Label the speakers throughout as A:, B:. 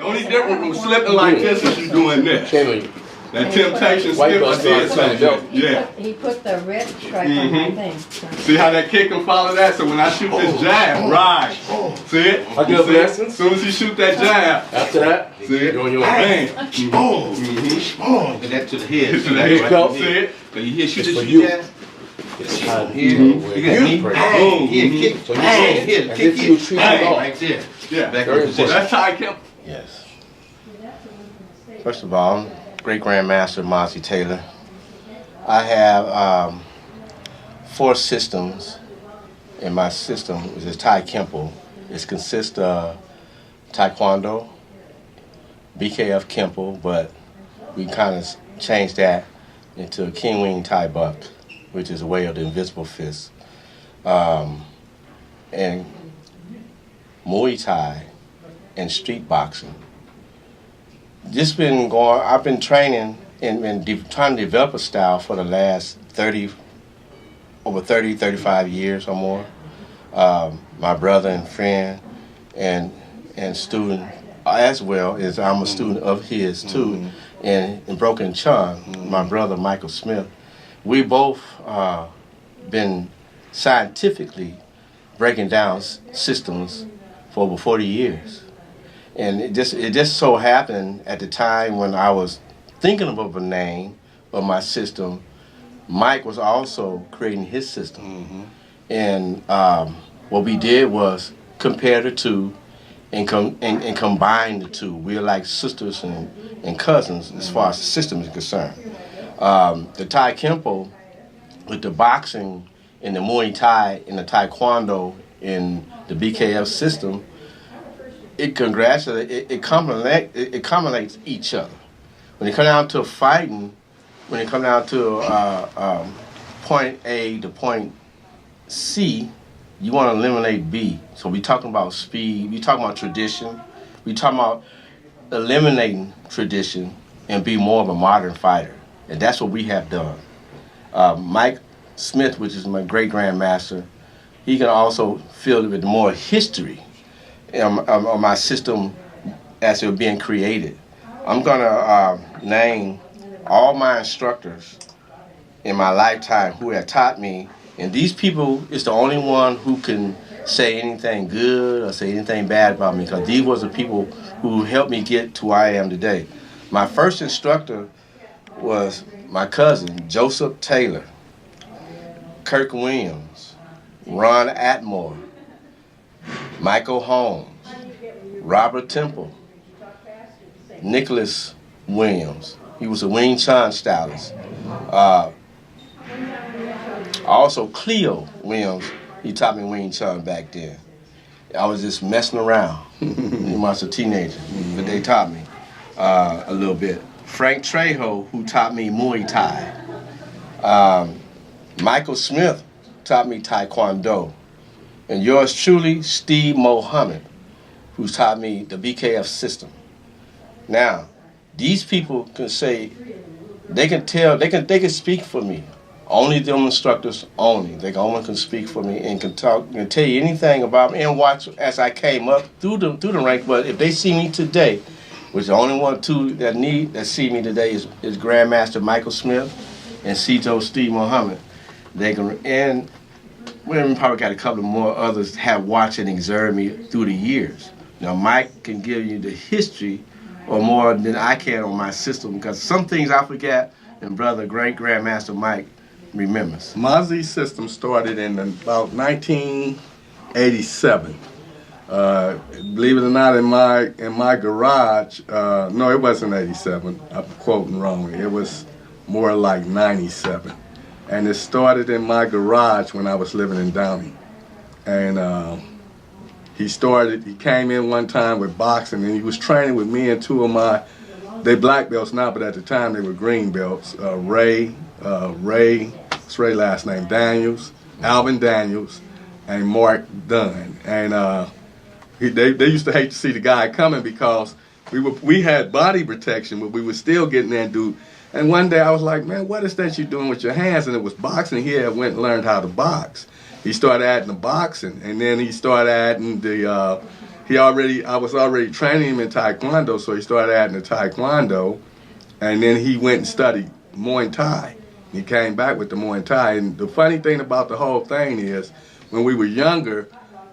A: The only difference from slipping like this is you doing this. That temptation slip, I did something. Yeah.
B: He put the red stripe on my thing.
A: See how that kick can follow that? So when I shoot this jab, right. See it?
C: I get a blessing.
A: As soon as you shoot that jab.
C: After that,
A: see it?
C: You're on your
A: bang.
D: Boom. And that to the head.
A: To the head. Right. See it?
D: But you hear shoot this jab.
C: Here,
D: you got me. Bang. Here, kick. Bang. Here, kick it. Bang. Right there.
A: Yeah. That's Thai-Kempo.
E: Yes. First of all, Great Grandmaster Mozzie Taylor. I have 4 systems in my system, which is Thai-Kempo. It consists of Taekwondo, BKF Kempo, but we kind of changed that into King Wing Thai Buck, which is a way of the invisible fist, and Muay Thai and street boxing. I've been training and trying to develop a style for the last 35 years or more. My brother and friend and student as well is I'm a student of his too, and Broken Chung, my brother Michael Smith. We both been scientifically breaking down systems for over 40 years. And it just so happened at the time when I was thinking of a name of my system, Mike was also creating his system. And what we did was compare the two and combine the two. We're like sisters and cousins as far as the system is concerned. The Thai-Kempo with the boxing and the Muay Thai and the Taekwondo in the BKF system, it complements each other. When it comes down to fighting, when it comes down to point A to point C, you want to eliminate B. So we're talking about speed, we're talking about tradition, we're talking about eliminating tradition and be more of a modern fighter. And that's what we have done. Mike Smith, which is my great grandmaster, he can also fill it with more history of my system as it was being created. I'm gonna name all my instructors in my lifetime who have taught me, and these people is the only one who can say anything good or say anything bad about me, because these was the people who helped me get to where I am today. My first instructor was my cousin, Joseph Taylor, Kirk Williams, Ron Atmore, Michael Holmes, Robert Temple, Nicholas Williams. He was a Wing Chun stylist. Also, Cleo Williams, he taught me Wing Chun back then. I was just messing around when I was a teenager, but they taught me a little bit. Frank Trejo, who taught me Muay Thai. Michael Smith taught me Taekwondo. And yours truly, Steve Mohammed, who taught me the BKF system. Now, these people can say, they can speak for me. Only them instructors only. They only can speak for me and can talk and tell you anything about me and watch as I came up through the rank. But if they see me today, which the only one two that see me today is Grandmaster Michael Smith and Cito Steve Mohammed. They can, and we probably got a couple more others have watched and observed me through the years. Now Mike can give you the history or more than I can on my system, because some things I forget and brother great Grandmaster Mike remembers.
A: Mozzie's system started in about 1987. Believe it or not, in my garage, no, it wasn't 87. I'm quoting wrong. It was more like 97. And it started in my garage when I was living in Downey. And he came in one time with boxing, and he was training with me and two of my, they black belts now, but at the time they were green belts. Ray, what's Ray's last name? Daniels, Alvin Daniels, and Mark Dunn. And they used to hate to see the guy coming because we had body protection, but we were still getting there and do. And one day I was like, man, what is that you're doing with your hands? And it was boxing. He had went and learned how to box. He started adding the boxing, and then he started adding the I was already training him in Taekwondo, so he started adding the Taekwondo, and then he went and studied Muay Thai. He came back with the Muay Thai, and the funny thing about the whole thing is, when we were younger,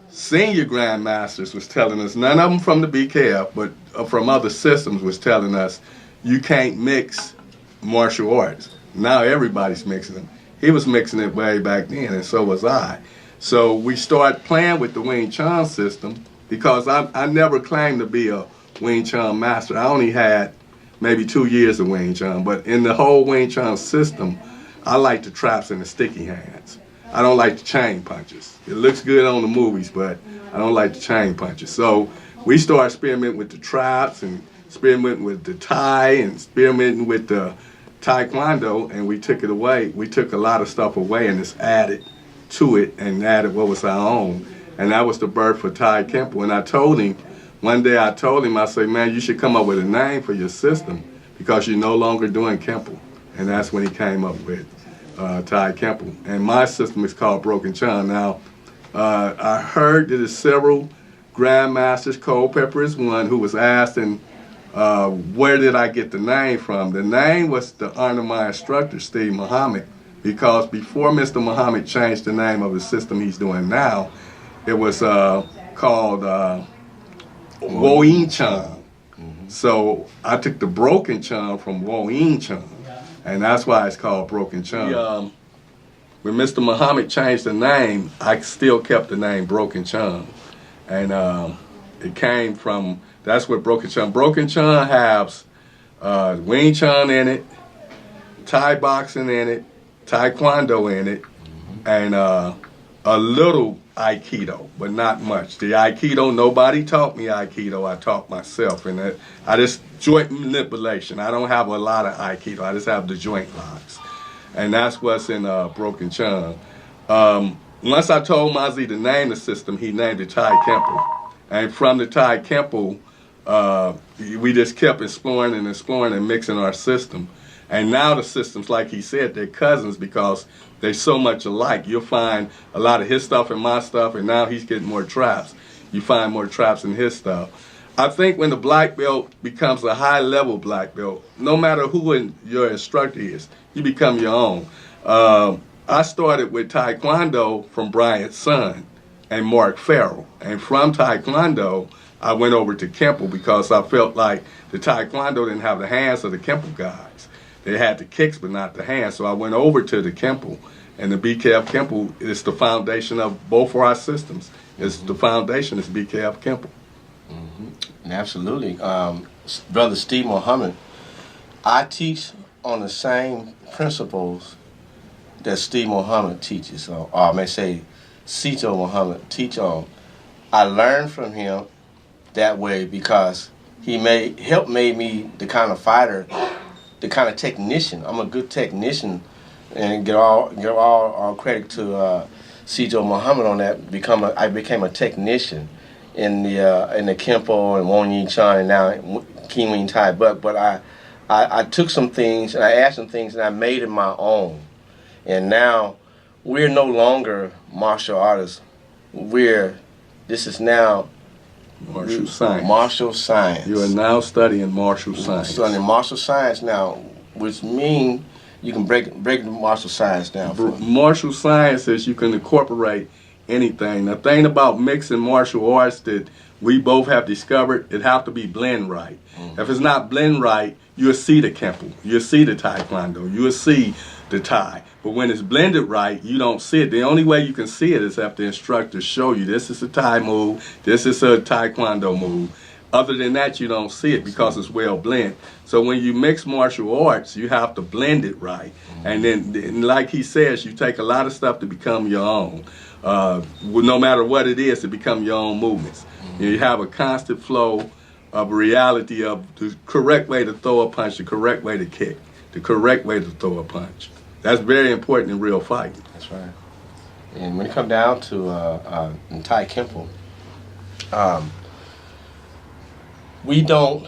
A: senior grandmasters was telling us, none of them from the BKF, but from other systems was telling us, you can't mix martial arts. Now everybody's mixing them. He was mixing it way back then, and so was I. So we started playing with the Wing Chun system, because I never claimed to be a Wing Chun master. I only had maybe 2 years of Wing Chun, but in the whole Wing Chun system, I like the traps and the sticky hands. I don't like the chain punches. It looks good on the movies, but I don't like the chain punches. So we started experimenting with the traps and experimenting with the Thai and experimenting with the Taekwondo, and we took it away. We took a lot of stuff away and just added to it and added what was our own. And that was the birth for Thai-Kempo. And I told him, one day I told him, I said, man, you should come up with a name for your system because you're no longer doing Kempo. And that's when he came up with Thai-Kempo. And my system is called Broken Chun. Now, I heard that there's several grandmasters, Cold Pepper is one, who was asking, where did I get the name from? The name was the honor my instructor, Steve Muhammad, because before Mr. Muhammad changed the name of the system he's doing now, it was called Wo Yin Chun. So I took the Broken Chun from Wo Yin Chun, and that's why it's called Broken Chun. When Mr. Muhammad changed the name, I still kept the name Broken Chun, and it came from, that's what Broken Chun. Broken Chun has Wing Chun in it, Thai boxing in it, Taekwondo in it, and a little Aikido, but not much. The Aikido, nobody taught me Aikido. I taught myself, and I just joint manipulation. I don't have a lot of Aikido. I just have the joint locks, and that's what's in Broken Chun. Once I told Mazi to name the system, he named it Thai-Kempo, and from the Thai-Kempo, we just kept exploring and mixing our system. And now the systems, like he said, they're cousins because they're so much alike. You'll find a lot of his stuff in my stuff, and now he's getting more traps. You find more traps in his stuff. I think when the black belt becomes a high-level black belt, no matter who your instructor is, you become your own. I started with Taekwondo from Bryant's son and Mark Farrell. And from Taekwondo, I went over to Kempo because I felt like the Taekwondo didn't have the hands of the Kempo guys. They had the kicks, but not the hands. So I went over to the Kempo, and the BKF Kempo is the foundation of both of our systems. It's the foundation is BKF Kempo.
E: Absolutely. Brother Steve Muhammad, I teach on the same principles that Steve Muhammad teaches, or I may say Sito Muhammad teach on. I learned from him that way because he made me the kind of fighter, the kind of technician. I'm a good technician, and give all credit to Sito Muhammad on that. I became a technician in the Kempo and Wong Yin Chun and now King Wing Thai. But I took some things and I added some things and I made it my own. And now we're no longer martial artists. This is now
A: Martial science.
E: Martial science.
A: You are now studying martial science.
E: Studying martial science now, which means you can break the martial science down.
A: Martial science is you can incorporate anything. The thing about mixing martial arts that we both have discovered, it have to be blend right. If it's not blend right, you'll see the Kempo, you'll see the Taekwondo, you'll see the Thai. But when it's blended right, you don't see it. The only way you can see it is if the instructors show you this is a Thai move, this is a Taekwondo move. Other than that, you don't see it because it's well blended. So when you mix martial arts, you have to blend it right. And then, like he says, you take a lot of stuff to become your own. No matter what it is, to become your own movements. You have a constant flow of reality of the correct way to throw a punch, the correct way to kick, the correct way to throw a punch. That's very important in real fighting.
E: That's right. And when it comes down to Thai-Kempo, we don't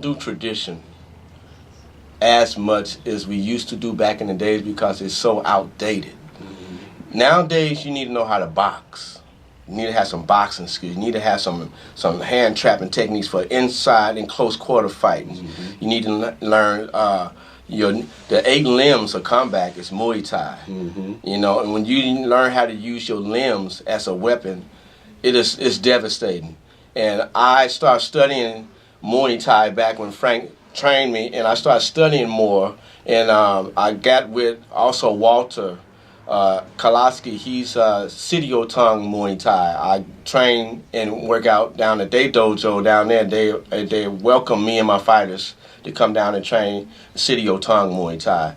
E: do tradition as much as we used to do back in the days because it's so outdated. Nowadays, you need to know how to box. You need to have some boxing skills. You need to have some hand trapping techniques for inside and close quarter fighting. Mm-hmm. You need to learn the 8 limbs of combat is Muay Thai. Mm-hmm. You know, and when you learn how to use your limbs as a weapon, it's devastating. And I started studying Muay Thai back when Frank trained me, and I started studying more. And I got with also Walter Kalaski. He's Sitio Tongue Muay Thai. I train and work out down at their dojo down there. They welcome me and my fighters to come down and train Sitio Tongue Muay Thai.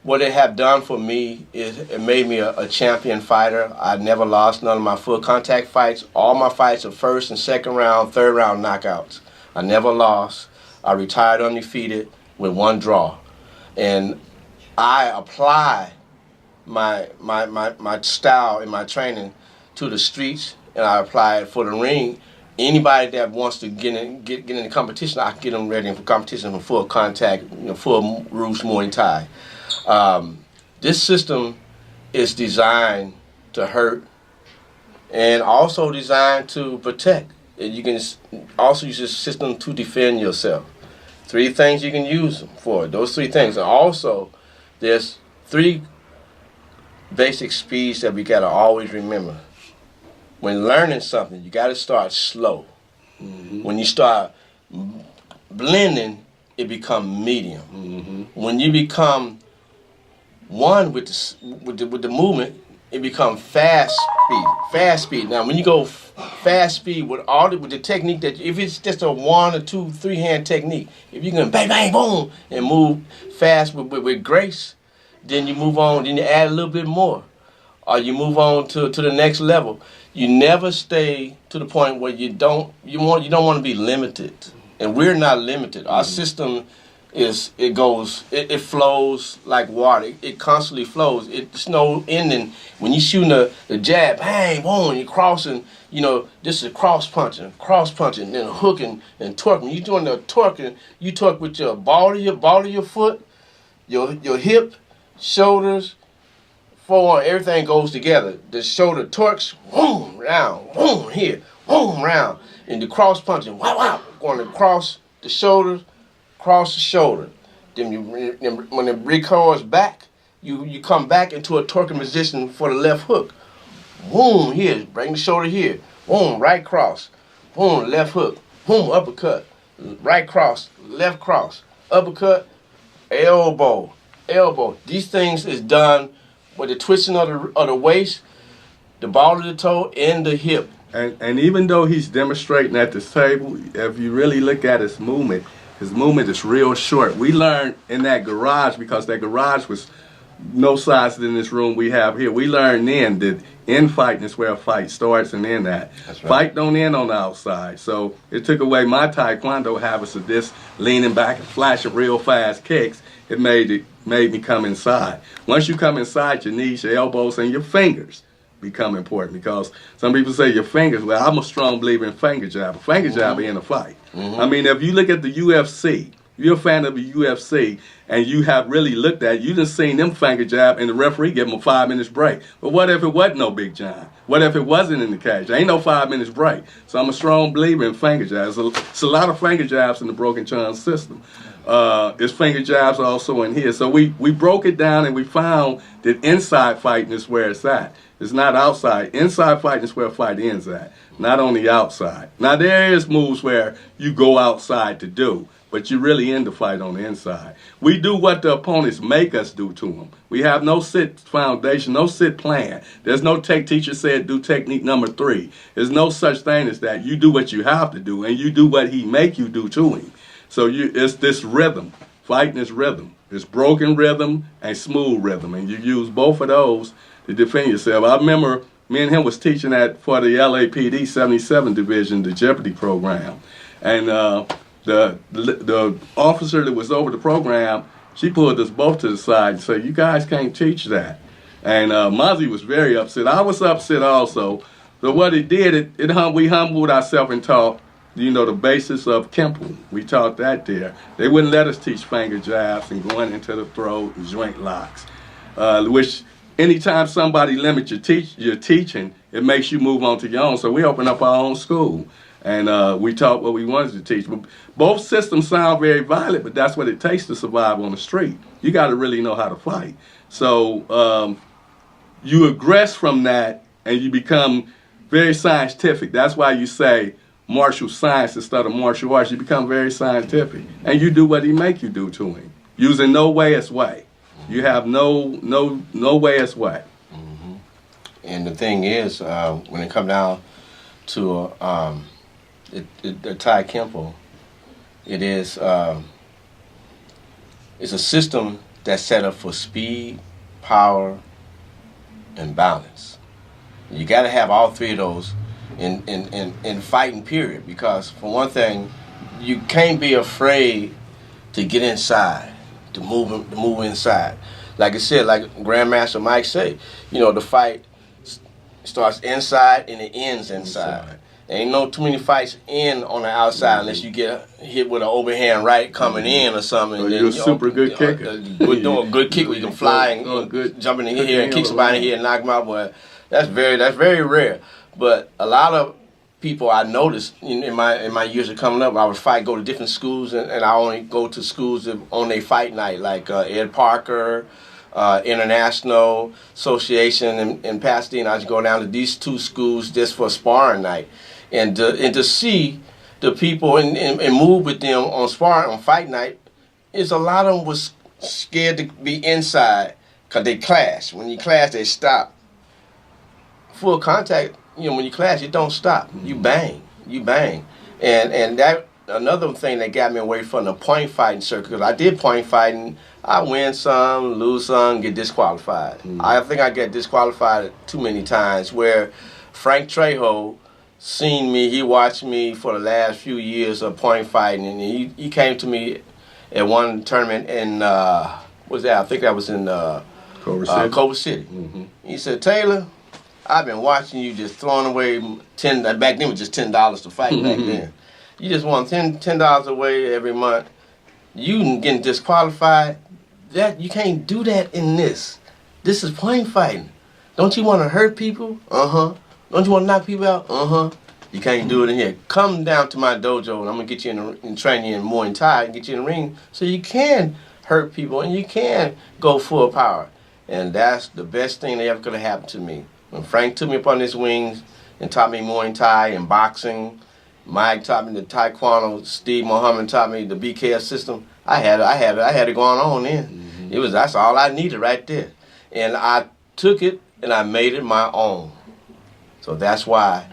E: What it have done for me is it made me a champion fighter. I never lost none of my full contact fights. All my fights are first and second round, third round knockouts. I never lost. I retired undefeated with 1 draw. And I apply my style and my training to the streets, and I apply it for the ring. Anybody that wants to get in the competition, I can get them ready for competition for full contact, full Roots Muay Thai. This system is designed to hurt and also designed to protect. You can also use this system to defend yourself. 3 things you can use them for. Those 3 things. And also, there's 3 basic speeds that we gotta always remember. When learning something, you gotta start slow. Mm-hmm. When you start blending, it becomes medium. Mm-hmm. When you become one with the movement, it becomes fast speed. Fast speed. Now, when you go fast speed with the technique that if it's just a 1 or 2, 3 hand technique, if you can bang bang boom and move fast with grace, then you move on. Then you add a little bit more, or you move on to the next level. You never stay to the point where you don't want to be limited, and we're not limited. Our system it flows like water. It constantly flows. It's no ending. When you shooting the jab, bang, boom, you're crossing. This is cross punching, then hooking and torquing. You're doing the torquing. You torque with your ball of your foot, your hip, shoulders, forward. Everything goes together. The shoulder torques, boom, round, boom, here, boom, round, and the cross punching, wow, going across the shoulders. Cross the shoulder. Then when it recoils back, you come back into a torquing position for the left hook. Boom, here, bring the shoulder here. Boom, right cross. Boom, left hook. Boom, uppercut. Right cross, left cross. Uppercut, elbow. These things is done with the twisting of the waist, the ball of the toe, and the hip.
A: And even though he's demonstrating at this table, if you really look at his movement is real short. We learned in that garage, because that garage was no size than this room we have here. We learned then that in fighting is where a fight starts and end at. That's right. Fight don't end on the outside. So it took away my Taekwondo habits of this leaning back and flashing real fast kicks. It made me come inside. Once you come inside, your knees, your elbows, and your fingers become important, because some people say your fingers. Well, I'm a strong believer in finger jab. Finger jab in a fight. Mm-hmm. I mean, if you look at the UFC, if you're a fan of the UFC and you have really looked at it, you just seen them finger jab and the referee give them a 5 minutes break. But what if it wasn't no Big John? What if it wasn't in the cage? There ain't no 5 minutes break. So I'm a strong believer in finger jabs. It's a lot of finger jabs in the Broken Chun system. There's finger jabs also in here. So we broke it down and we found that inside fighting is where it's at. It's not outside. Inside fighting is where a fight ends at, not on the outside. Now, there is moves where you go outside to do, but you really end the fight on the inside. We do what the opponents make us do to them. We have no sit foundation, no sit plan. There's no teacher said do technique number 3. There's no such thing as that. You do what you have to do, and you do what he make you do to him. So it's this rhythm. Fighting is rhythm. It's broken rhythm and smooth rhythm, and you use both of those to defend yourself. I remember me and him was teaching for the LAPD 77 division, the Jeopardy program, and the officer that was over the program, she pulled us both to the side and said, "You guys can't teach that." And Mozzie was very upset. I was upset also. So what it did, we humbled ourselves and taught, the basis of Kempo. We taught that there. They wouldn't let us teach finger jabs and going into the throat and joint locks, which anytime somebody limits your teaching, it makes you move on to your own. So we open up our own school, and we taught what we wanted to teach. But both systems sound very violent, but that's what it takes to survive on the street. You got to really know how to fight. So you aggress from that, and you become very scientific. That's why you say martial science instead of martial arts. You become very scientific, and you do what he make you do to him, using no way as way. You have no way as way.
E: Mm-hmm. And the thing is, when it comes down to the Thai-Kempo, it's a system that's set up for speed, power, and balance. You got to have all three of those in fighting, period. Because for one thing, you can't be afraid to get inside. To move inside. Like I said, like Grandmaster Mike say, the fight starts inside and it ends inside. There ain't no too many fights on the outside unless you get hit with an overhand right coming in or something.
A: Or you're a super good kicker.
E: Doing a good kick where you can fly and jump in here and kick somebody in here and knock them out. But that's very rare. But a lot of people I noticed in my years of coming up, I would go to different schools, and I only go to schools on their fight night, like Ed Parker, International Association in Pasadena. I just go down to these two schools just for sparring night, and to see the people and move with them on fight night. Is a lot of them was scared to be inside because they clash. When you clash, they stop. Full contact. When you clash, you don't stop. You bang. And that another thing that got me away from the point fighting circuit, because I did point fighting. I win some, lose some, get disqualified. I think I get disqualified too many times, where Frank Trejo seen me, he watched me for the last few years of point fighting, and he came to me at one tournament in, what was that? I think that was in Culver City. Mm-hmm. He said, "Taylor, I've been watching you just throwing away back then it was just $10 to fight back then. You just want $10 away every month. You getting disqualified. That you can't do that in this. This is point fighting. Don't you want to hurt people? Uh-huh. Don't you want to knock people out? Uh-huh. You can't do it in here. Come down to my dojo and I'm gonna get you and train you in Muay Thai and get you in the ring so you can hurt people and you can go full power. And that's the best thing that ever could have happened to me. When Frank took me up on his wings and taught me Muay Thai and boxing, Mike taught me the Taekwondo, Steve Muhammad taught me the BKF system. I had it going on then. Mm-hmm. That's all I needed right there, and I took it and I made it my own. So that's why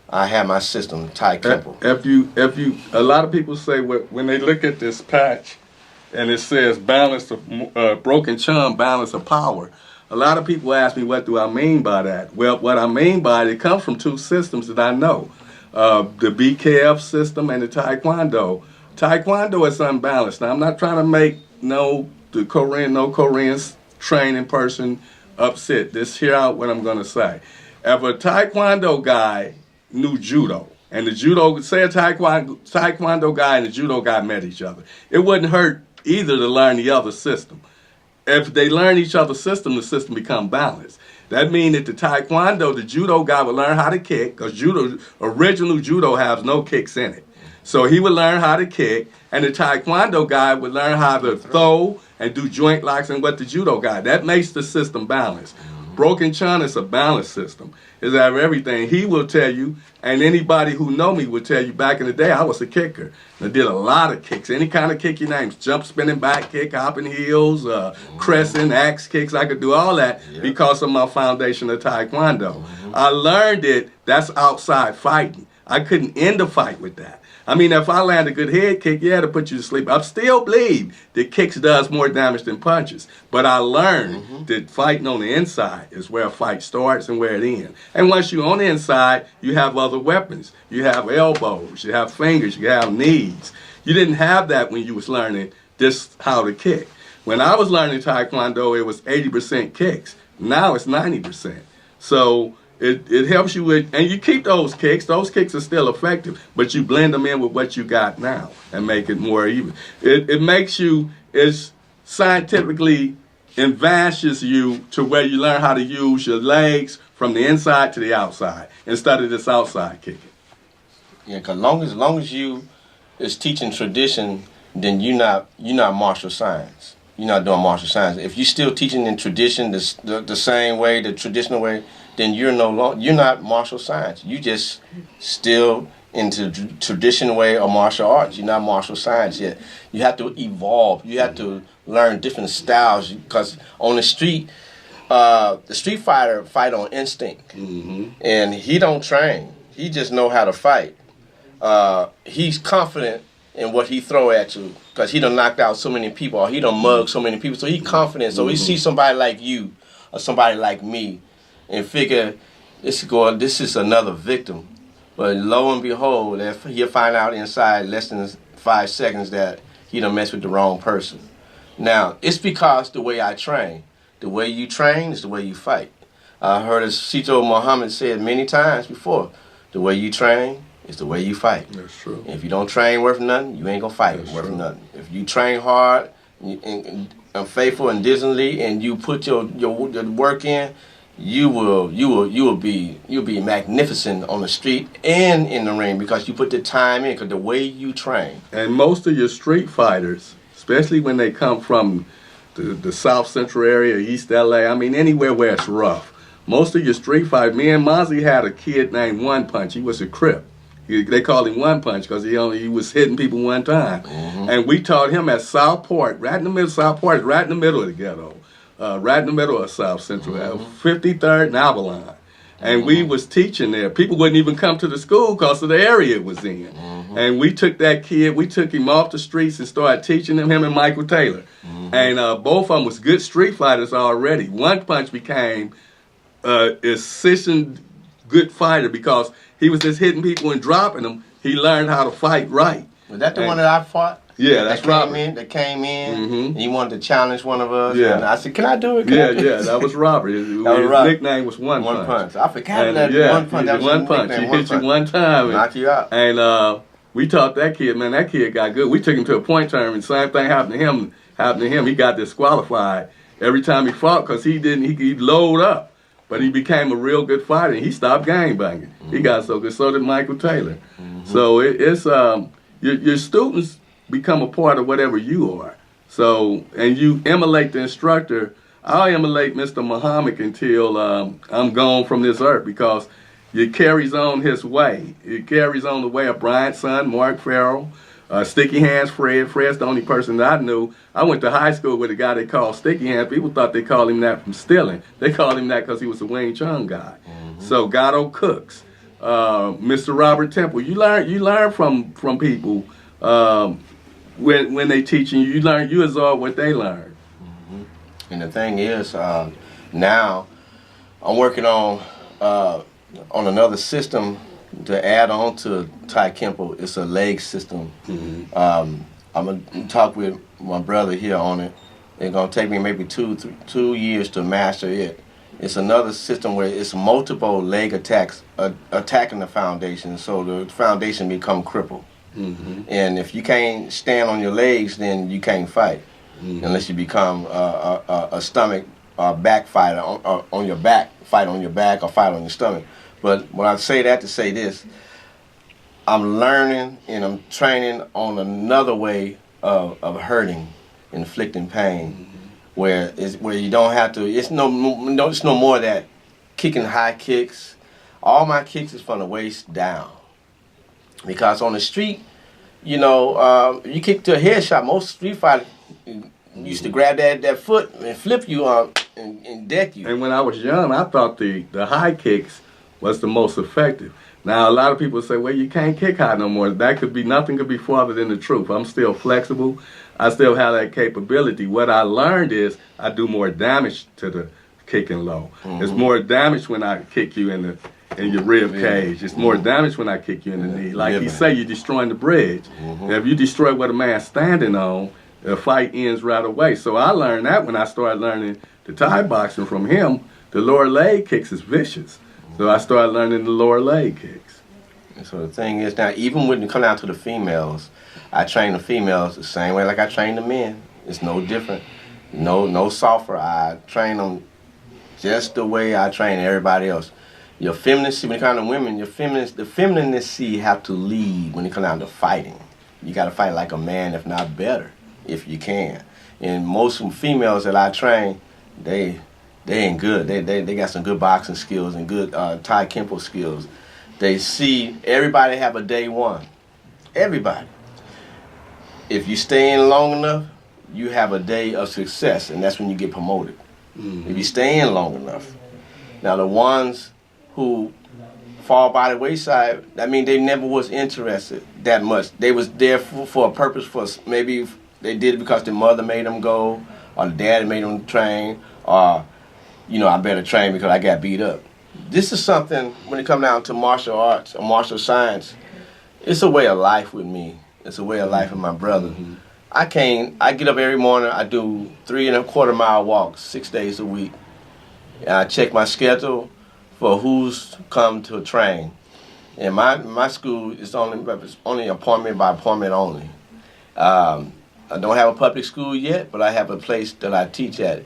E: I have my system, Thai-Kempo.
A: If you, a lot of people say when they look at this patch, and it says balance of broken chum, balance of power. A lot of people ask me, what do I mean by that? Well, what I mean by it comes from two systems that I know. The BKF system and the Taekwondo. Taekwondo is unbalanced. Now, I'm not trying to make no Korean training person upset. Just hear out what I'm going to say. If a Taekwondo guy knew judo, and a Taekwondo guy and the judo guy met each other, it wouldn't hurt either to learn the other system. If they learn each other's system, the system become balanced. That means that the judo guy would learn how to kick, because original judo has no kicks in it. So he would learn how to kick, and the Taekwondo guy would learn how to throw and do joint locks and what the judo guy. That makes the system balanced. Broken Chun is a balanced system. It's have everything. He will tell you, and anybody who know me will tell you, back in the day, I was a kicker. I did a lot of kicks. Any kind of kick you name. Jump, spinning, back kick, hopping heels, crescent, axe kicks. I could do all that because of my foundation of Taekwondo. I learned it. That's outside fighting. I couldn't end a fight with that. I mean, if I land a good head kick, it'll put you to sleep. I still believe that kicks does more damage than punches. But I learned that fighting on the inside is where a fight starts and where it ends. And once you're on the inside, you have other weapons. You have elbows, you have fingers, you have knees. You didn't have that when you was learning just how to kick. When I was learning Taekwondo, it was 80% kicks. Now it's 90%. So it helps you with, and you keep those kicks. Those kicks are still effective, but you blend them in with what you got now and make it more even. It makes you, it's scientifically advances you to where you learn how to use your legs from the inside to the outside instead of this outside kicking.
E: Yeah, cause long as you is teaching tradition, then you're not martial science. You're not doing martial science. If you're still teaching in tradition the same way, the traditional way, then you're not martial science. You just still into traditional way of martial arts. You're not martial science yet. You have to evolve. You have to learn different styles, because on the street fighter fight on instinct, and he don't train. He just know how to fight. He's confident in what he throw at you, because he done knocked out so many people, or he done mugged so many people. So he confident. So he see somebody like you or somebody like me, and figure this is another victim. But lo and behold, he'll find out inside less than 5 seconds that he done messed with the wrong person. Now, it's because the way I train. The way you train is the way you fight. I heard as Sito Muhammad said many times before, the way you train is the way you fight.
A: That's true.
E: If you don't train worth nothing, you ain't gonna fight worth nothing. If you train hard and faithful and diligently, and you put your work in, you'll be magnificent on the street and in the ring, because you put the time in, because the way you train.
A: And most of your street fighters, especially when they come from the South Central area, East LA, I mean anywhere where it's rough, most of your street fighters, me and Mozzie had a kid named One Punch. He was a Crip. They called him One Punch because he was hitting people one time. And we taught him at Southport, right in the middle. Southport is right in the middle of the ghetto. Right in the middle of South Central, 53rd and Avalon. And we was teaching there. People wouldn't even come to the school because of the area it was in. And we took that kid, we took him off the streets and started teaching him and Michael Taylor. And both of them was good street fighters already. One Punch became a seasoned good fighter because he was just hitting people and dropping them. He learned how to fight right.
E: Was that the one that I fought?
A: Yeah, that's Robert.
E: That came in, and he wanted to challenge one of us.
A: Yeah.
E: And I said, "Can I do it?"
A: That was Robert. His nickname was One Punch.
E: I forgot that One Punch. That was
A: One Punch. He hit you one time.
E: Knock you out.
A: And we taught that kid, man, that kid got good. We took him to a point tournament. Same thing happened to him. He got disqualified every time he fought because he'd load up. But he became a real good fighter, and he stopped gang banging. He got so good. So did Michael Taylor. So it's your students become a part of whatever you are. So, and you emulate the instructor. I'll emulate Mr. Muhammad until I'm gone from this earth, because it carries on his way. It carries on the way of Bryant's son, Mark Farrell, Sticky Hands Fred. Fred's the only person that I knew. I went to high school with a guy they called Sticky Hands. People thought they called him that from stealing. They called him that because he was a Wing Chun guy. So Gatto Cooks, Mr. Robert Temple. You learn from people when they teaching you. You absorb what they learn.
E: And the thing is, now I'm working on another system to add on to Thai-Kempo. It's a leg system. I'm going to talk with my brother here on it. It's going to take me maybe 2 years to master it. It's another system where it's multiple leg attacks attacking the foundation, so the foundation become crippled. And if you can't stand on your legs, then you can't fight, unless you become a stomach back fighter, on your back, fight on your back or fight on your stomach. But when I say that to say this, I'm learning and I'm training on another way of hurting, inflicting pain, where you don't have to. It's no more that kicking high kicks. All my kicks is from the waist down, because on the street, you kick to a headshot. Most street fighters used to grab that foot and flip you and deck you.
A: And when I was young, I thought the high kicks was the most effective. Now, a lot of people say, well, you can't kick high no more. Nothing could be farther than the truth. I'm still flexible. I still have that capability. What I learned is I do more damage to the kicking low. It's more damage when I kick you in your rib cage. It's more damage when I kick you in the knee. Like you say, you're destroying the bridge. If you destroy what a man's standing on, the fight ends right away. So I learned that when I started learning the Thai boxing from him. The lower leg kicks is vicious. So I started learning the lower leg kicks.
E: And so the thing is, now, even when you come down to the females, I train the females the same way like I train the men. It's no different. No softer. I train them just the way I train everybody else. Your feminacy, when it comes to women, the femininity have to lead when it comes down to fighting. You got to fight like a man, if not better, if you can. And most females that I train, they ain't good. They got some good boxing skills and good Thai-Kempo skills. They see everybody have a day one. Everybody. If you stay in long enough, you have a day of success, and that's when you get promoted. Mm-hmm. If you stay in long enough. Now the ones who fall by the wayside, I mean, they never was interested that much. They was there for a purpose. For maybe they did it because their mother made them go, or the dad made them train, or I better train because I got beat up. This is something when it comes down to martial arts or martial science. It's a way of life with me. It's a way of life with my brother. Mm-hmm. I get up every morning. I do 3.25 mile walks 6 days a week. And I check my schedule for who's come to train. And my school is only appointment by appointment only. I don't have a public school yet, but I have a place that I teach at.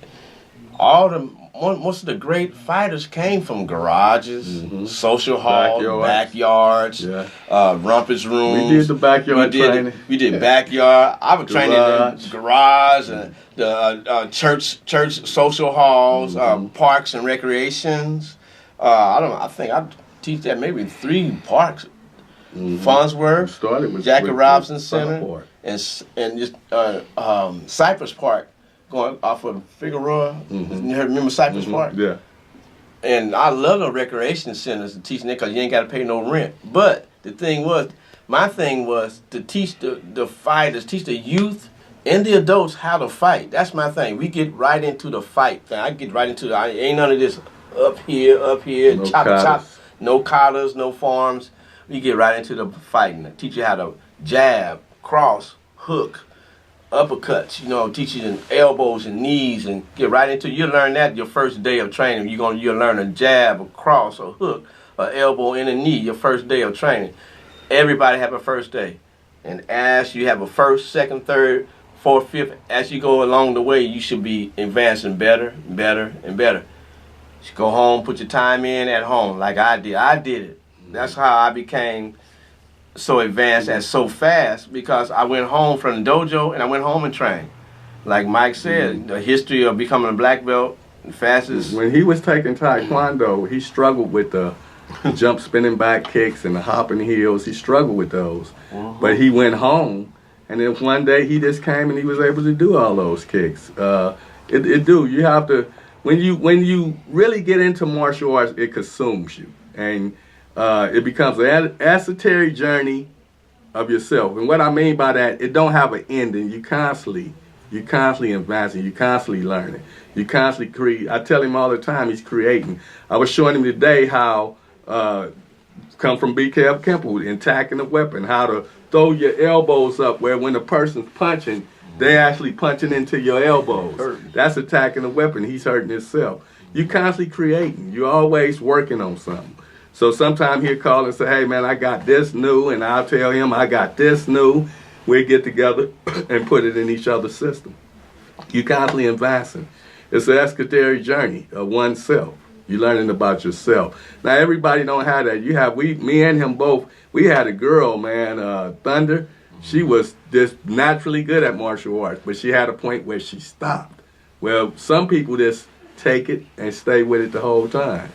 E: Most of the great fighters came from garages, mm-hmm. social halls, backyards, rumpus rooms.
A: We did the backyard training.
E: We did backyard. I was training in the garage, the church social halls, mm-hmm. Parks and recreations. I think I teach at maybe 3 parks. Mm-hmm. Farnsworth, started with Jackie Robinson Center, and just Cypress Park. Going off of Figueroa, mm-hmm. You remember Cypress mm-hmm. Park?
A: Yeah.
E: And I love the recreation centers to teach them because you ain't got to pay no rent. But my thing was to teach the fighters, teach the youth and the adults how to fight. That's my thing. We get right into the fight thing. I get right into ain't none of this up here, no chop, no collars, no farms. We get right into the fighting. I teach you how to jab, cross, hook, uppercuts, teach you elbows and knees, and get right into. You learn that your first day of training. You'll learn a jab, a cross, a hook, an elbow, and a knee. Your first day of training. Everybody have a first day, and as you have a first, second, third, fourth, fifth, as you go along the way, you should be advancing better, better, and better. You go home, put your time in at home, like I did. I did it. That's how I became so advanced and so fast, because I went home from the dojo and I went home and trained. Like Mike said, the history of becoming a black belt, the fastest.
A: When he was taking Taekwondo, he struggled with the jump spinning back kicks and the hopping heels. He struggled with those. Mm-hmm. But he went home, and then one day he just came and he was able to do all those kicks. You have to, when you really get into martial arts, it consumes you. And it becomes an esoteric journey of yourself. And what I mean by that, it don't have an ending. You constantly advancing. You constantly learning. You constantly create. I tell him all the time, he's creating. I was showing him today how come from Thai-Kempo, attacking the weapon, how to throw your elbows up where when the person's punching, they actually punching into your elbows. That's attacking the weapon. He's hurting himself. You constantly creating. You're always working on something. So sometimes he'll call and say, hey, man, I got this new, and I'll tell him I got this new. We'll get together and put it in each other's system. You're constantly advancing. It's an esoteric journey of oneself. You're learning about yourself. Now, everybody don't have that. Me and him both, we had a girl, man, Thunder. She was just naturally good at martial arts, but she had a point where she stopped. Well, some people just take it and stay with it the whole time.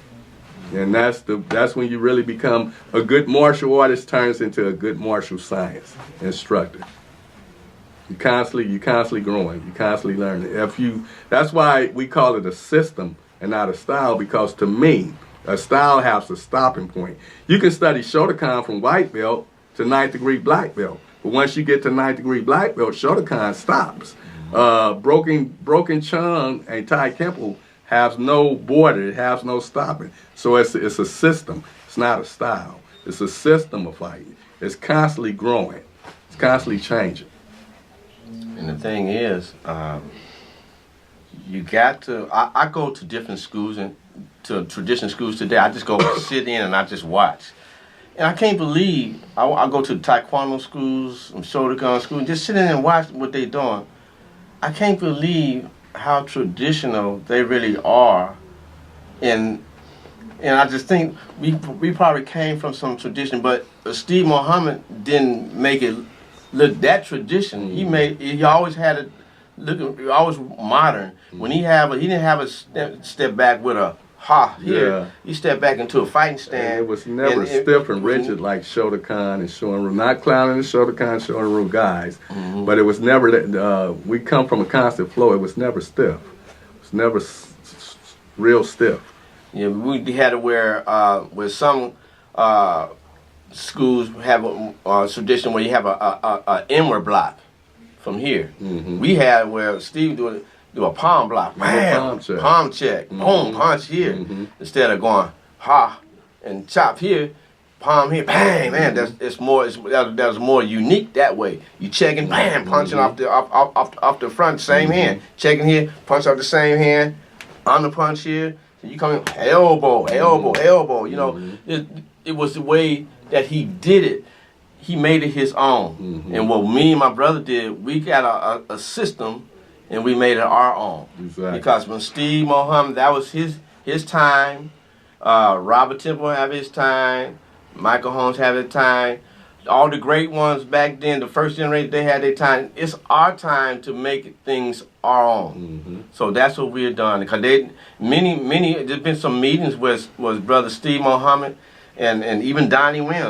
A: And that's when you really become a good martial artist, turns into a good martial science instructor. You constantly growing. You constantly learning. That's why we call it a system and not a style, because to me, a style has a stopping point. You can study Shotokan from white belt to 9th degree black belt, but once you get to 9th degree black belt, Shotokan stops. Broken Chung and Thai-Kempo has no border, it has no stopping. So it's a system. It's not a style. It's a system of fighting. It's constantly growing. It's constantly changing.
E: And the thing is, you got to. I go to different schools and to traditional schools today. I just go sit in and I just watch. And I can't believe I go to Taekwondo schools, Shotokan schools, and just sit in and watch what they're doing. I can't believe how traditional they really are, and I just think we probably came from some tradition, but Steve Muhammad didn't make it look that tradition. He always had it looking always modern. When he didn't have a step back with a ha here.
A: Yeah.
E: He stepped back into a fighting stand.
A: And it was never stiff and rigid like Shotokan and Shorin. Not clowning the Shotokan, Shorin guys, but it was never that. We come from a constant flow. It was never stiff. It was never real stiff.
E: Yeah, we had it where some schools have a tradition where you have a inward block from here. We had where Steve do a palm block, bam, palm check, boom, punch here, instead of going ha and chop here, palm here, bang, man. That's more unique that way. You checking, bam, punching off the front, same hand, checking here, punch off the same hand, on the punch here. So you come in, elbow. You know, it was the way that he did it. He made it his own. And what me and my brother did, we got a system. And we made it our own.
A: Exactly.
E: Because when Steve Muhammad, that was his time. Robert Temple have his time. Michael Holmes have his time. All the great ones back then, the first generation, they had their time. It's our time to make things our own. So that's what we've done. Because there's been some meetings with Brother Steve Muhammad and even Donnie Wynn,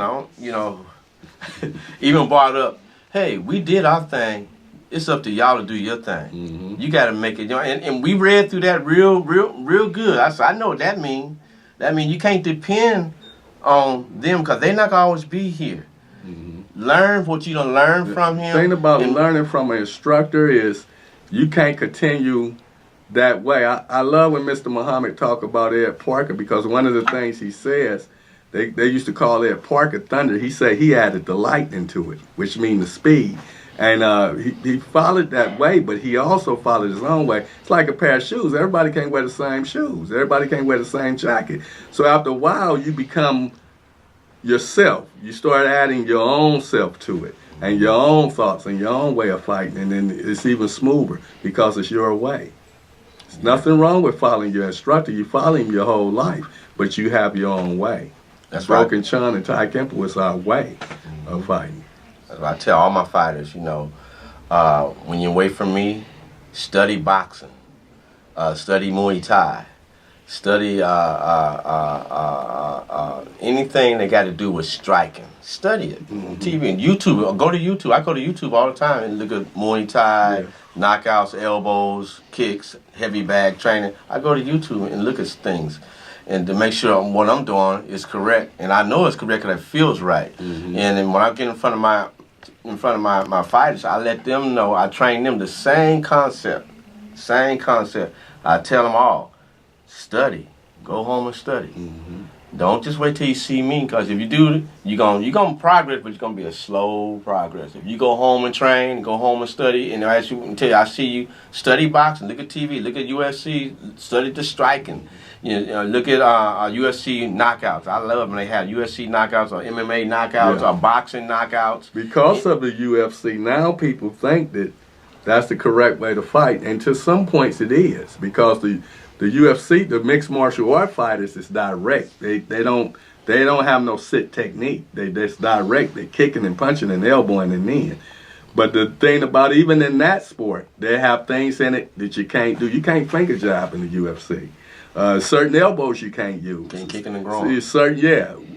E: even brought up, hey, we did our thing. It's up to y'all to do your thing. You got to make it. And we read through that real good. I said, I know what that means. That means you can't depend on them because they're not going to always be here. Learn what you done learn from him.
A: The thing about learning from an instructor is you can't continue that way. I love when Mr. Muhammad talk about Ed Parker because one of the things he says, they used to call Ed Parker thunder. He said he added the lightning to it, which means the speed. And he followed that way, but he also followed his own way. It's like a pair of shoes. Everybody can't wear the same shoes. Everybody can't wear the same jacket. So after a while, you become yourself. You start adding your own self to it and your own thoughts and your own way of fighting. And then it's even smoother because it's your way. There's nothing wrong with following your instructor. You follow him your whole life, but you have your own way.
E: That's right.
A: Broken Chun and Thai-Kempo is our way of fighting.
E: I tell all my fighters, when you're away from me, study boxing, study Muay Thai, study anything that got to do with striking. Study it. TV and YouTube. Go to YouTube. I go to YouTube all the time and look at Muay Thai, knockouts, elbows, kicks, heavy bag training. I go to YouTube and look at things. And to make sure what I'm doing is correct, and I know it's correct because it feels right. And then when I get in front of my fighters, I let them know, I train them the same concept. I tell them all, study, go home and study. Don't just wait till you see me, because if you do, you're gonna progress, but it's gonna be a slow progress. If you go home and train, go home and study, and I see you study boxing, look at TV, look at UFC, study the striking. Look at UFC knockouts. I love when they have UFC knockouts or MMA knockouts or boxing knockouts.
A: Because of the UFC, now people think that that's the correct way to fight, and to some points it is, because the UFC, the mixed martial art fighters, is direct. They don't have no sit technique. They just direct. They're kicking and punching and elbowing and kneeing. But the thing about even in that sport, they have things in it that you can't do. You can't finger jab in the UFC. Certain elbows you can't use.
E: Can't kick in the groin.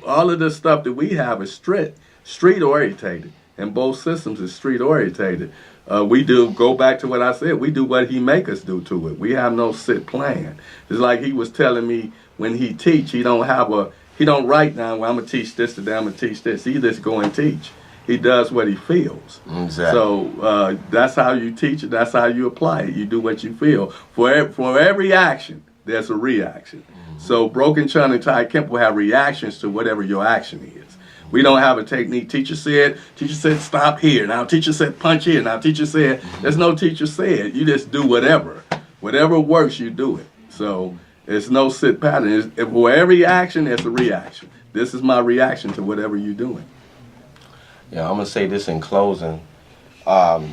A: All of the stuff that we have is street orientated, and both systems is street orientated. We do, go back to what I said, we do what he make us do to it. We have no sit plan. It's like he was telling me when he teach, he don't write down, well, I'm going to teach this today, I'm going to teach this. He just go and teach. He does what he feels.
E: Exactly.
A: So that's how you teach it, that's how you apply it. You do what you feel. For every action, there's a reaction. So Broken Chun and Thai-Kempo have reactions to whatever your action is. We don't have a technique. Teacher said stop here. Now teacher said punch here. Now teacher said, there's no teacher said. You just do whatever. Whatever works, you do it. So it's no sit pattern. For every action, there's a reaction. This is my reaction to whatever you're doing.
E: Yeah, I'm going to say this in closing. It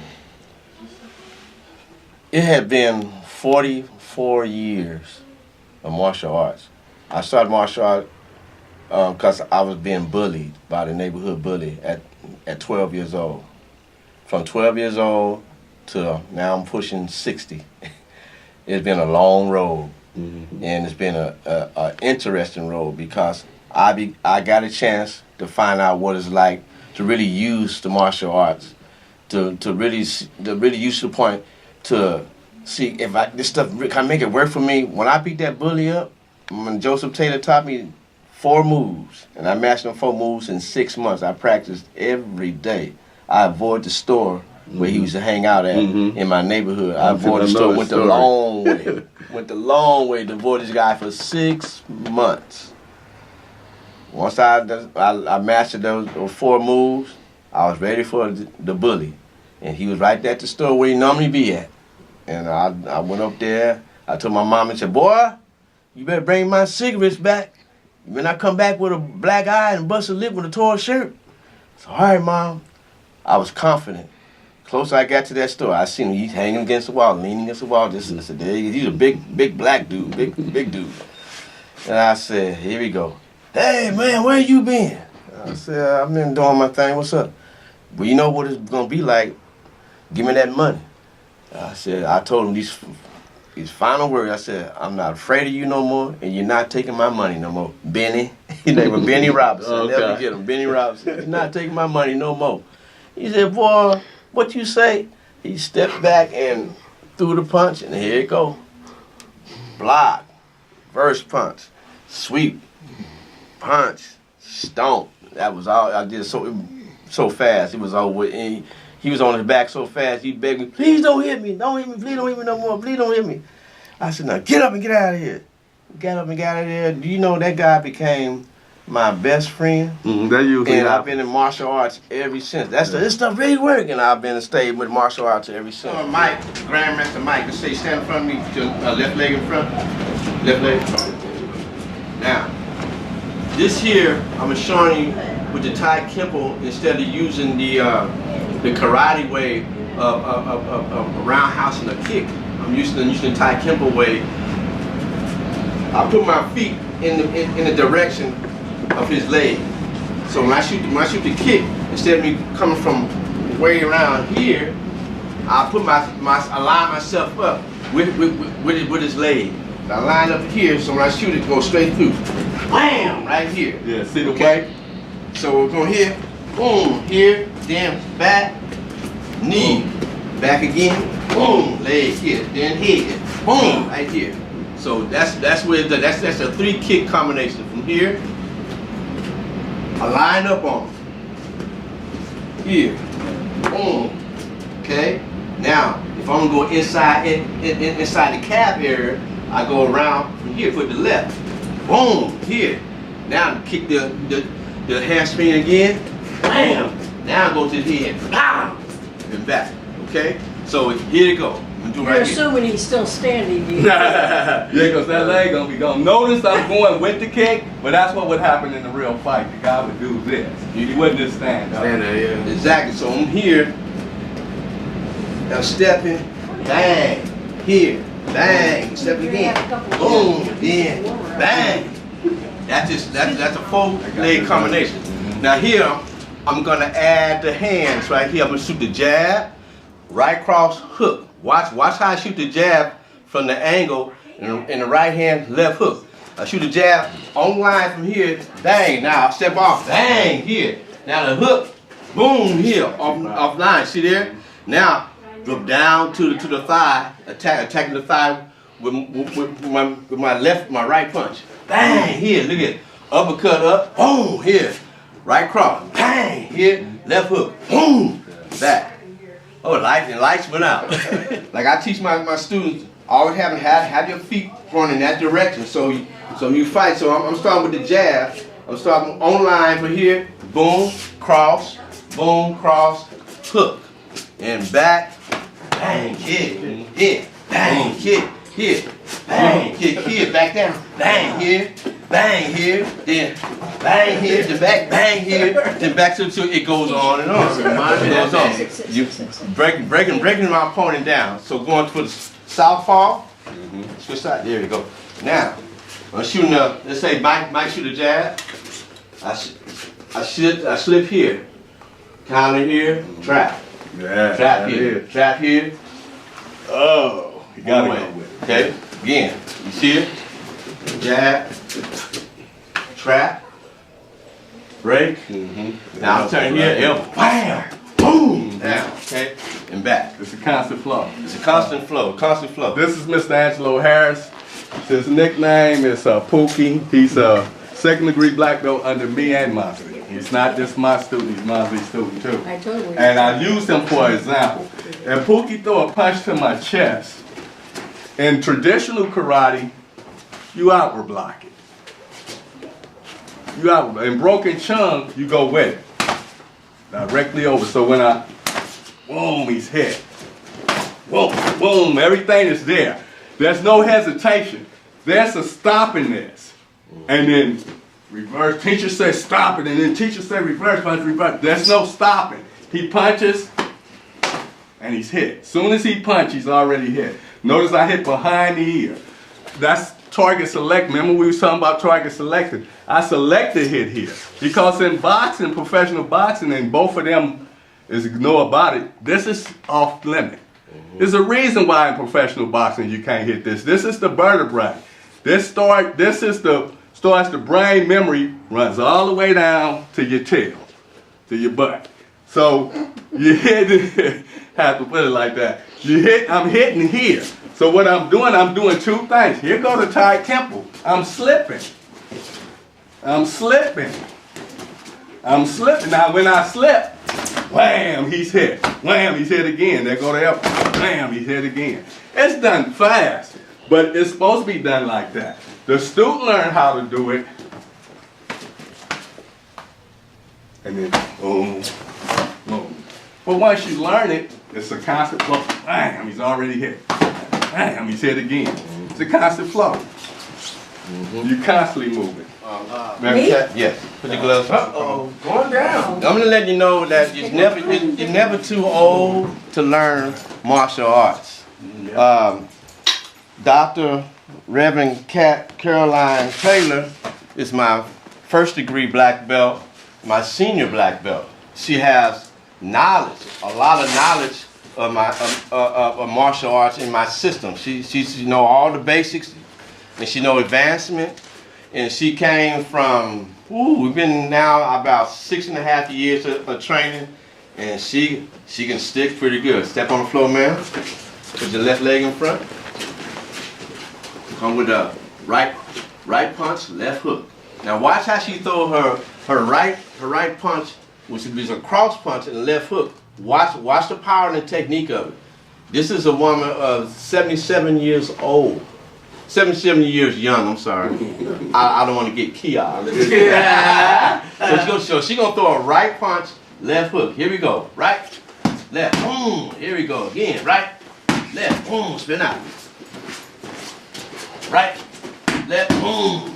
E: had been 44 years of martial arts. I started martial arts because I was being bullied by the neighborhood bully at 12 years old. From 12 years old to now I'm pushing 60. It's been a long road, and it's been a interesting road because I got a chance to find out what it's like to really use the martial arts, to really use to the point to see if this stuff can make it work for me. When I beat that bully up, when Joseph Taylor taught me 4 moves, and I mastered them 4 moves in 6 months. I practiced every day. I avoided the store where he used to hang out at in my neighborhood. I avoided the store, went the long way. Went the long way to avoid this guy for 6 months. Once I mastered those 4 moves, I was ready for the bully. And he was right at the store where he normally be at. And I went up there. I told my mom and said, boy, you better bring my cigarettes back. You better not come back with a black eye and bust a lip with a torn shirt. So, all right, Mom. I was confident. Closer I got to that store, I seen him. He's hanging against the wall, leaning against the wall. I said, he's a big black dude, big dude. And I said, here we go. Hey, man, where you been? I said, I've been doing my thing. What's up? Well, you know what it's going to be like. Give me that money. I told him these final words. I said, I'm not afraid of you no more, and you're not taking my money no more. Benny. His name was Benny Robinson. I'll never forget him. Benny Robinson. You're not taking my money no more. He said, boy, what you say? He stepped back and threw the punch, and here it go. Block, verse punch, sweep, punch, stomp. That was all I did so fast. It was over. And he was on his back so fast, he begged me, please don't hit me. Don't hit me. Please don't hit me no more. Please don't hit me. I said, now get up and get out of here. Get up and get out of there. Do you know that guy became my best friend? And I've been in martial arts ever since. This stuff really works, and I've been stayed with martial arts ever since. Mike, Grandmaster Mike, let's say stand in front of me, just left leg in front, left leg in front. Now, this here, I'm showing you with the Thai-Kempo instead of using the karate way of a roundhouse and a kick. I'm using the Thai-Kempo way. I put my feet in the direction of his leg. So when I shoot the kick, instead of me coming from way around here, I put I line myself up with his leg. I line up here, so when I shoot it, go straight through. Wham! Right here.
A: Yeah, see the
E: okay? So we're going here, boom, here, then back, knee, back again, boom, leg here, then head, boom, right here. So that's where that's a 3 kick combination. From here, I line up on them. Here, boom. Okay. Now, if I'm gonna go inside inside the calf area, I go around from here for the left. Boom. Here. Now kick the handspring again. Bam. Now I go to the head. Pow. And back. Okay. So here you go.
B: You're assuming he's still standing.
A: Yeah, because that leg gonna be gone. Notice I'm going with the kick, but that's what would happen in the real fight. The guy would do this. He wouldn't just stand up.
E: Stand there, yeah. Exactly. So I'm here. I'm stepping. Bang. Here. Bang. Step again. Boom. Then. Bang. That's a 4-leg combination. Now here, I'm gonna add the hands right here. I'm gonna shoot the jab, right cross, hook. Watch how I shoot the jab from the angle in the right hand, left hook. I shoot the jab on line from here, bang. Now I step off, bang, here. Now the hook, boom, here, off line. See there? Now drop down to the thigh, attacking the thigh with my right punch. Bang, here, look at it. Uppercut up, boom, here. Right cross, bang, here, left hook, boom, back. Oh, lights went out. Like I teach my students, always have your feet going in that direction. So you fight. So I'm starting with the jab. I'm starting on line for here. Boom, cross, hook, and back. Bang, kick, hit, bang, kick, hit, bang, kick, here, back down, bang here, then bang here, then back, bang here, then back to it goes on and on. It goes on. You breaking my opponent down. So going for the southpaw, Switch side. There you go. Now, I'm shooting let's say Mike shoot a jab. I slip here. Counter here. Trap.
A: Yeah.
E: Trap here. Trap here.
A: Oh, you gotta
E: One
A: go
E: way.
A: with it.
E: Okay. Again. You see it? Jab. Trap. Break. Now I'm turning here. Elbow. Bam. Boom. Down. Okay. And back.
A: It's a constant flow.
E: It's a constant flow. Constant flow.
A: This is Mr. Angelo Harris. His nickname is Pookie. He's a second-degree black belt under me and Mosley. He's not just my student, he's Mosley's student too.
B: I totally.
A: And I use him for example. If Pookie throw a punch to my chest, in traditional karate, you outward block it. You outward. In broken chung, you go with it. Directly over. So when I, boom, he's hit. Boom, boom, everything is there. There's no hesitation. There's a stopping this. And then reverse. Teacher says stop it, and then teacher says reverse punch, reverse. There's no stopping. He punches, and he's hit. Soon as he punches, he's already hit. Notice I hit behind the ear. That's target select. Remember we were talking about target selected. I selected hit here. Because in boxing, professional boxing, and both of them is know about it, this is off limit. There's a reason why in professional boxing you can't hit this. This is the vertebrae. Starts the brain memory, runs all the way down to your tail, to your butt. So you hit, have to put it like that. I'm hitting here. So what I'm doing two things. Here go the Thai-Kempo. I'm slipping. Now when I slip, wham, he's hit. Wham, he's hit again. There go the elbow. Wham, he's hit again. It's done fast, but it's supposed to be done like that. The student learned how to do it. And then boom, boom. But once you learn it, it's a constant flow. Bam, he's already hit. Bam, he's hit again. It's a constant flow. You're constantly moving.
B: Me?
E: Yes. Put your gloves on.
A: Uh-oh, going down.
E: I'm gonna let you know that you're never too old to learn martial arts. Dr. Reverend Caroline Taylor is my first degree black belt, my senior black belt. She has knowledge, a lot of knowledge of martial arts in my system. She know all the basics, and she know advancement. And she came from, we've been now about 6.5 years of training, and she can stick pretty good. Step on the floor, ma'am. Put your left leg in front. Come with a right punch, left hook. Now watch how she throw her right punch, which is a cross punch, and left hook. Watch the power and the technique of it. This is a woman of 77 years old. 77 years young, I'm sorry. I don't want to get keyed. So she's going to throw a right punch, left hook. Here we go. Right, left, boom. Here we go. Again, right, left, boom. Spin out. Right, left, boom.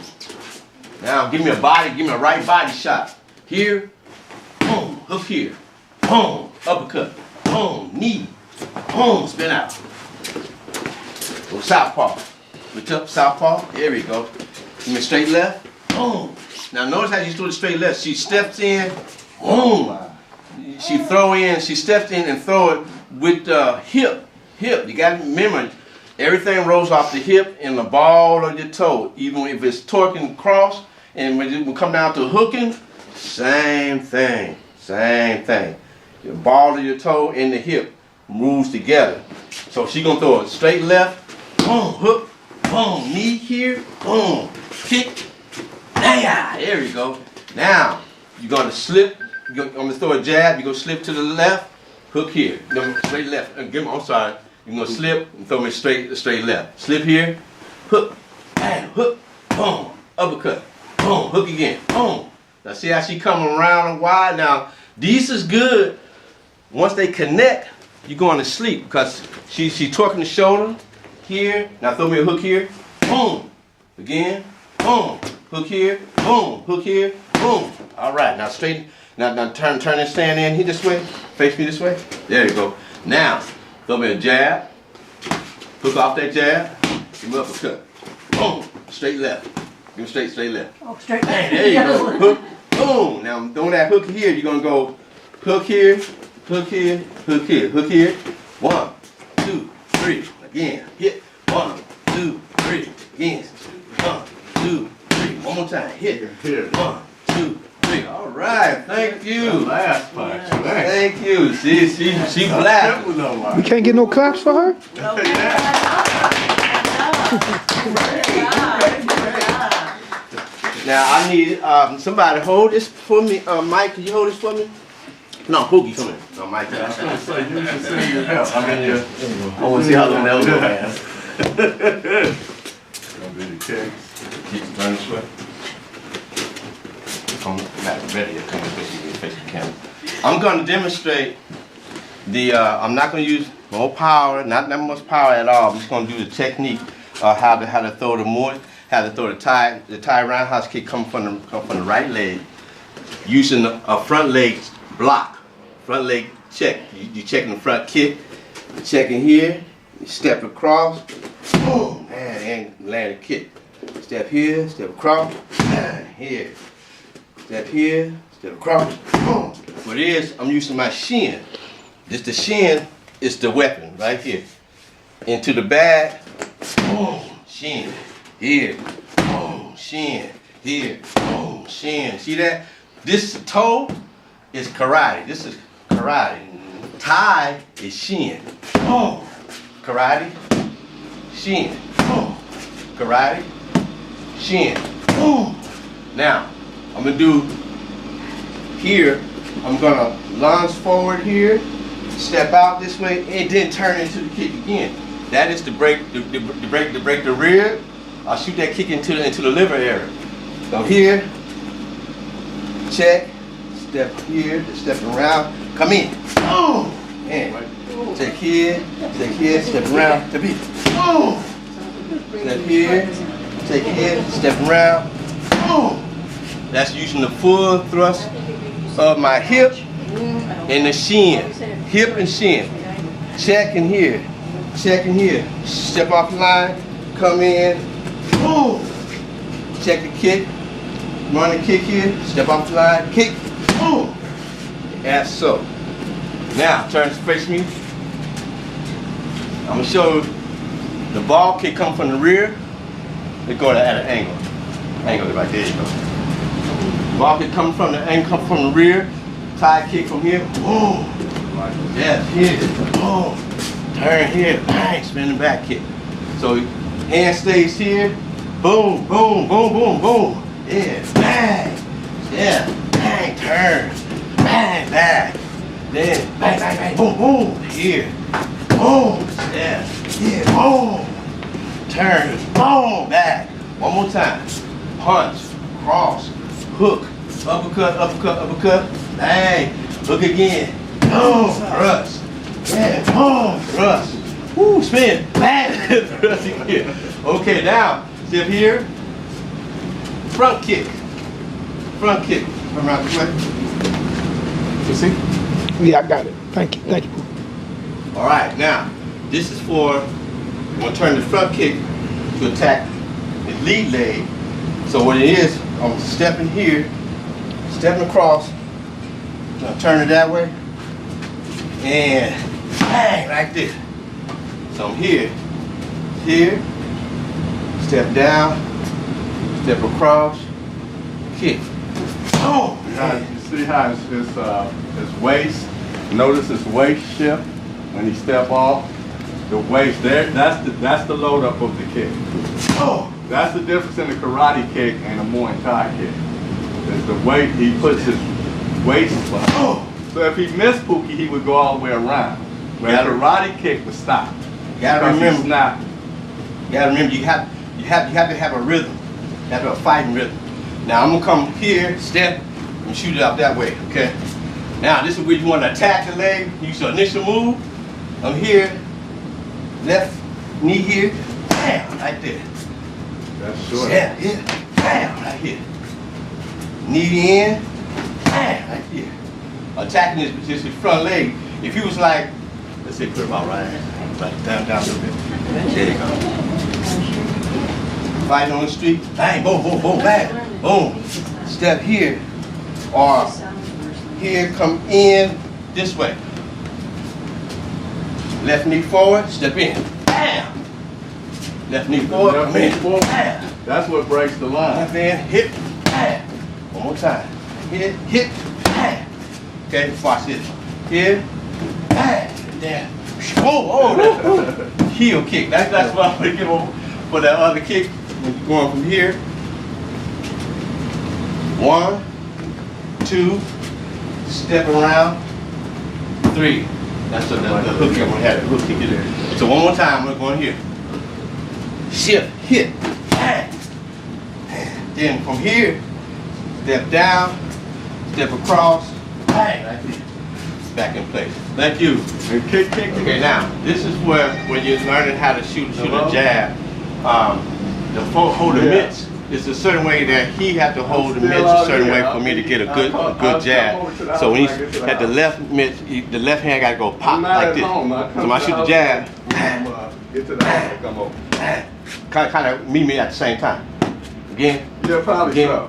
E: Now give me a right body shot. Here, boom, hook here. Boom, uppercut. Boom, knee. Boom, spin out. Go southpaw. Lift up, southpaw. There we go. Give me a straight left. Boom. Now notice how she do the straight left. She steps in. Boom. She steps in and throw it with the hip. You got to remember, everything rolls off the hip and the ball of your toe. Even if it's torquing cross, and when it come down to hooking, same thing. The ball of your toe and the hip moves together. So she gonna throw it straight left. Boom, hook. Boom, knee here, boom, kick, there we go. Now, you're gonna slip, I'm gonna throw a jab, you're gonna slip to the left, hook here, no, straight left, I'm sorry, you're gonna slip and throw me straight left. Slip here, hook, bam, hook, boom, uppercut, boom, hook again, boom. Now see how she coming around and wide? Now, these is good. Once they connect, you're going to sleep because she torquing the shoulder, here, now throw me a hook here, boom, again, boom, hook here, boom, boom. All right, now straighten, now turn and stand in here this way, face me this way, there you go. Now, throw me a jab, hook off that jab, Give me uppercut. Boom. Straight left. Give me straight left.
B: Oh, straight.
E: Bang, there you go. Hook. Boom. Now I'm throwing that hook here. You're gonna go hook here, hook here, hook here, hook here. 1, 2, 3. Again. Hit. 1, 2, 3. Again. 1, 2, 3. One more time. Hit. 1, 2, 3. All right. Thank you.
A: Last part.
E: Thank you. She black.
F: We can't get no claps for her?
E: Now I need somebody hold this for me. Mike, can you hold this for me? No, Pookie, come here. No, Mike.
A: I was gonna say, you should send your help. I mean,
E: I want to see how long that was going to
A: gonna be the case.
E: Keep it turning this way. Come back ready. Come face the camera. I'm going to demonstrate the. I'm not going to use no power, not that much power at all. I'm just going to do the technique how to throw the more, how to throw the Thai roundhouse kick come from the right leg, using a front leg block, front leg check. You checking the front kick, you checking here, you step across, boom, and land a kick. Step here, step across, here. Step here, step across, boom. What it is, I'm using my shin. This the shin is the weapon right here. Into the bag, boom, shin, here, boom, shin, here, boom, shin. See that? This toe is karate. This is karate. Thai is shin. Boom. Karate, shin. Boom. Karate, shin. Boom. Now, I'm gonna do here. I'm gonna lunge forward here, step out this way, and then turn into the kick again. That is to break the rear. I'll shoot that kick into the liver area. So here, check, step here, step around, come in. Boom. And check here, step around, step here. Boom. Step here, take here, step around. Boom. That's using the full thrust of my hip and the shin. Hip and shin. Check in here. Check in here. Step off the line. Come in. Boom. Check the kick. Run the kick here. Step off the line. Kick. Boom. As so. Now turn to face me. I'm gonna show the ball kick come from the rear. It go at an angle. Angle right there. You go. Ball kick come from the angle, come from the rear. Thai kick from here. Boom. Yes, here. Boom. Turn here. Bang. Spin the back kick. So hand stays here. Boom, boom, boom, boom, boom. Yeah. Bang. Yeah. Bang. Turn. Bang. Back. Then bang, bang, bang. Boom, boom. Here. Boom. Yeah. Yeah. Boom. Turn. Boom. Back. One more time. Punch. Cross. Hook. Uppercut, uppercut, uppercut. Bang. Hook again. Boom. Thrust. Yeah. Boom. Thrust. Woo. Spin. Bang. Thrust again. Okay, now, step here. Front kick. Front kick. Come around this way. You see?
F: Yeah, I got it. Thank you. Thank you.
E: All right, now, this is for, I'm gonna turn the front kick to attack the lead leg. So what it is, I'm stepping here, stepping across, gonna turn it that way, and bang, like this. So I'm here, step down, step across, kick. Boom!
A: You see how his waist, notice his waist shift when he step off? The waist there, that's the load up of the kick.
E: Oh!
A: That's the difference in the karate kick and the Muay Thai kick. Is the weight, he puts his waist behind.
E: Oh!
A: So if he missed Pookie, he would go all the way around. Where a karate kick would stop.
E: You gotta remember, you have to have a rhythm. You have to have a fighting rhythm. Now I'm gonna come here, step, and shoot it out that way, okay? Now this is where you wanna attack the leg, use your initial move. I'm here, left knee here, bam, right there.
A: That's short.
E: Yeah, here, bam, right here. Knee in, bam, right here. Attacking this just the front leg. If you was like, let's say put it about right down a little bit. There you go. fighting on the street, bang, boom, boom, boom, bang, boom. Step here, or here, come in this way. Left knee forward, step in, bam. Left knee forward, come in, bam.
A: That's what breaks the line.
E: Left hand, hip, bam. One more time. Hip, bam. Okay, watch this. Here, bam, there. Oh, heel kick. That's what I'm gonna give over for that other kick. When you're going from here. 1, 2, step around, 3. That's the hook kick. I'm gonna have the hook kick there. So one more time, we're going here. Shift, hit, bang. Then from here, step down, step across, bang, like this. Back in place. Thank you.
A: And kick.
E: Okay, now this is where when you're learning how to shoot a jab, the hold the mitts is a certain way that he had to hold the mitts a certain way for me to get a good jab. So when he's at the left mitt, the left hand got to go pop like this. So when I shoot the jab,
A: get to the hand, come over.
E: kind of meet me at the same time. Again.
A: Yeah, probably so.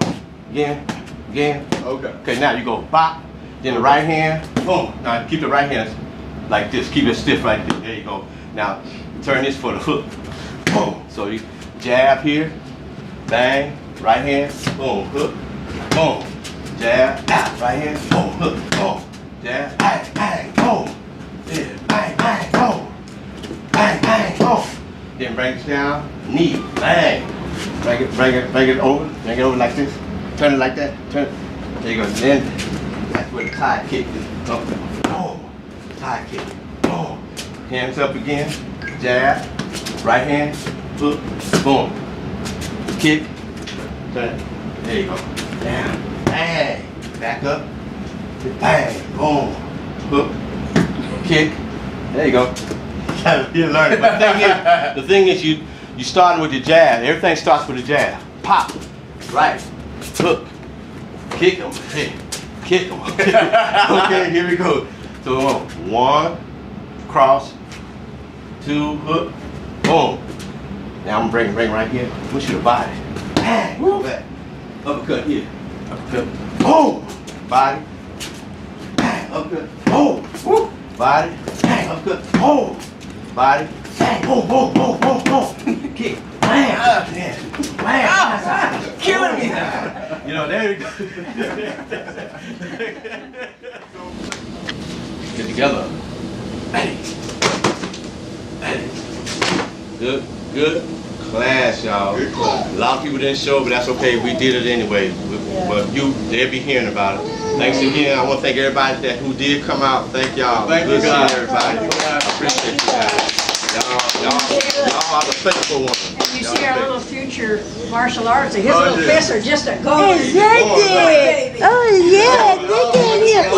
E: Again.
A: Okay.
E: Okay, now you go pop. Then the right hand, boom. Now keep the right hand like this. Keep it stiff like this. There you go. Now turn this for the hook. Boom. So you jab here, bang, right hand, boom, hook, boom, jab, right hand, boom, hook, boom, jab, bang, boom, yeah, bang, boom, bang, boom. Then bring it down, knee, bang. Bring it over like this. Turn it like that. Turn. There you go. Then that's where the Thai kick is. Up, boom, Thai kick, boom. Hands up again, jab, right hand, hook, boom. Kick, turn. There you go. Down, bang, back up, bang, boom, hook, kick. There you go. You're learning. But the thing is, you starting with your jab. Everything starts with a jab. Pop, right, hook, kick him, hey, kick him. Okay, here we go. So 1, cross, 2, hook, boom. Now I'm gonna bring right here. Push your body. Bang, go back. Uppercut here. Uppercut. Boom. Body. Bang. Uppercut. Boom. Woo. Body. Bang. Uppercut. Boom. Body. Bang. Boom. Boom. Boom. Boom. Boom. Kick. Bang. Up. Yeah. Bang. Killing me. You know, there we go. Get together. Hey. Good class, y'all. A lot of people didn't show, but that's okay. We did it anyway. But they'll be hearing about it. Thanks again. I want to thank everybody who did come out. Thank y'all.
A: Thank you, guys.
E: Everybody. I appreciate you guys. Y'all are the faithful ones.
B: And you see our little future martial arts, his little fists are just a go.
G: Exactly. Oh yeah, look at him.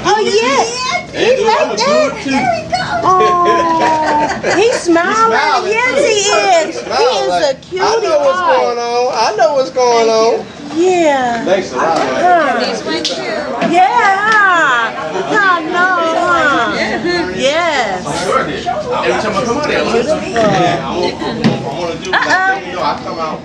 G: Oh yeah, he's like that. There we go. Oh, he's smiling. Yes, he is. He is a cutie.
E: I know what's going on. I know what's going on.
G: Yeah.
E: Thanks a lot, man.
B: These ones too.
G: Yeah. I know. Yes.
E: Every time I come out there, I want to do like, I come out.